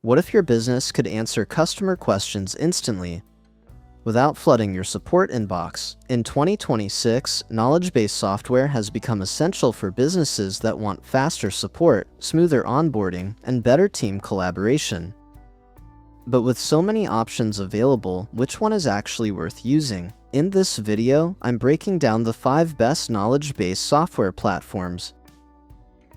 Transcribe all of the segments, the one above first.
What if your business could answer customer questions instantly without flooding your support inbox? In 2026, knowledge-based software has become essential for businesses that want faster support, smoother onboarding, and better team collaboration. But with so many options available, which one is actually worth using? In this video, I'm breaking down the 5 best knowledge-based software platforms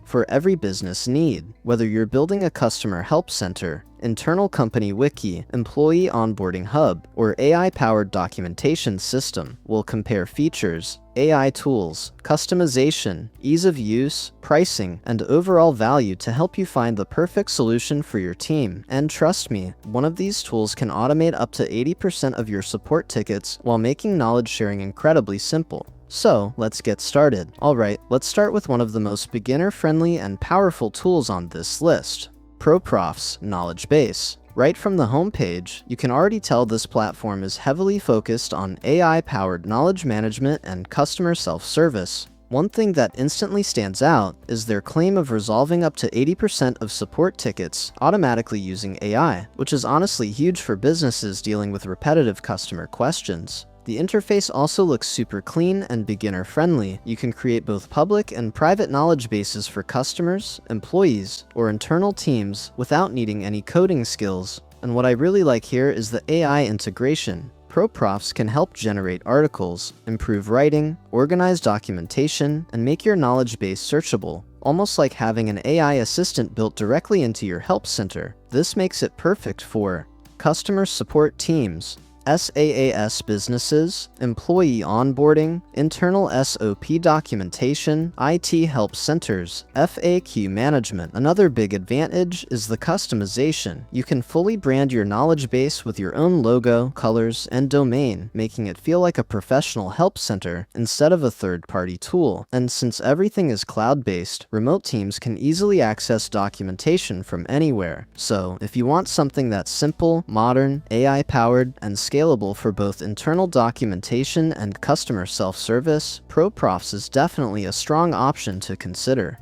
for every business need. Whether you're building a customer help center, internal company wiki, employee onboarding hub, or AI-powered documentation system, we'll compare features, AI tools, customization, ease of use, pricing, and overall value to help you find the perfect solution for your team. And trust me, one of these tools can automate up to 80% of your support tickets while making knowledge sharing incredibly simple. So, let's get started. Alright, let's start with one of the most beginner-friendly and powerful tools on this list: ProProfs Knowledge Base. Right from the homepage, you can already tell this platform is heavily focused on AI-powered knowledge management and customer self-service. One thing that instantly stands out is their claim of resolving up to 80% of support tickets automatically using AI, which is honestly huge for businesses dealing with repetitive customer questions. The interface also looks super clean and beginner-friendly. You can create both public and private knowledge bases for customers, employees, or internal teams without needing any coding skills. And what I really like here is the AI integration. ProProfs can help generate articles, improve writing, organize documentation, and make your knowledge base searchable, almost like having an AI assistant built directly into your help center. This makes it perfect for customer support teams, SaaS businesses, employee onboarding, internal SOP documentation, IT help centers, FAQ management. Another big advantage is the customization. You can fully brand your knowledge base with your own logo, colors, and domain, making it feel like a professional help center instead of a third-party tool. And since everything is cloud-based, remote teams can easily access documentation from anywhere. So, if you want something that's simple, modern, AI-powered, and scalable for both internal documentation and customer self-service, ProProfs is definitely a strong option to consider.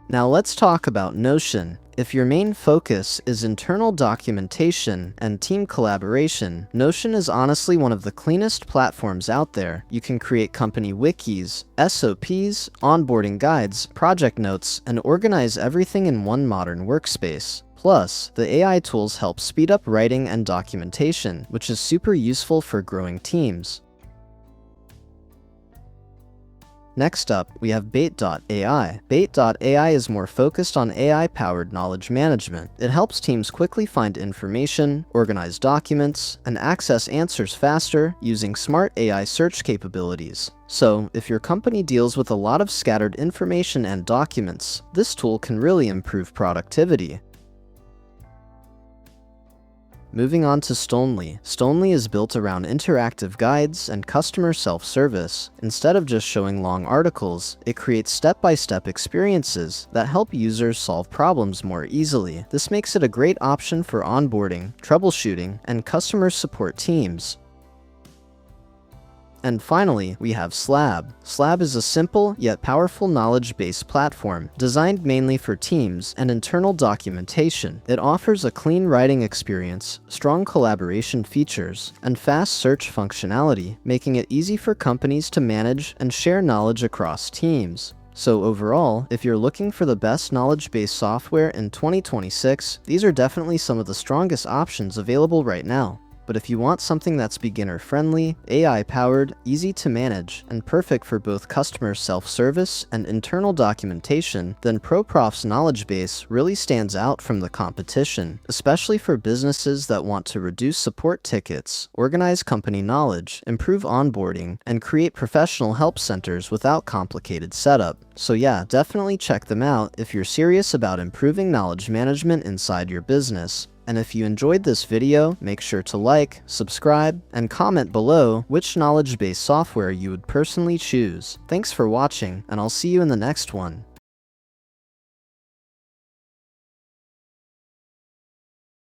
Now let's talk about Notion. If your main focus is internal documentation and team collaboration, Notion is honestly one of the cleanest platforms out there. You can create company wikis, SOPs, onboarding guides, project notes, and organize everything in one modern workspace. Plus, the AI tools help speed up writing and documentation, which is super useful for growing teams. Next up, we have Bit.ai. Bit.ai is more focused on AI-powered knowledge management. It helps teams quickly find information, organize documents, and access answers faster using smart AI search capabilities. So, if your company deals with a lot of scattered information and documents, this tool can really improve productivity. Moving on to Stonely. Stonely is built around interactive guides and customer self-service. Instead of just showing long articles, it creates step-by-step experiences that help users solve problems more easily. This makes it a great option for onboarding, troubleshooting, and customer support teams. And finally, we have Slab. Slab is a simple yet powerful knowledge-based platform designed mainly for teams and internal documentation. It offers a clean writing experience, strong collaboration features, and fast search functionality, making it easy for companies to manage and share knowledge across teams. So overall, if you're looking for the best knowledge-based software in 2026, these are definitely some of the strongest options available right now. But if you want something that's beginner-friendly, AI-powered, easy to manage, and perfect for both customer self-service and internal documentation, then ProProfs Knowledge Base really stands out from the competition, especially for businesses that want to reduce support tickets, organize company knowledge, improve onboarding, and create professional help centers without complicated setup. So yeah, definitely check them out if you're serious about improving knowledge management inside your business. And if you enjoyed this video, make sure to like, subscribe, and comment below which knowledge-based software you would personally choose. Thanks for watching, and I'll see you in the next one.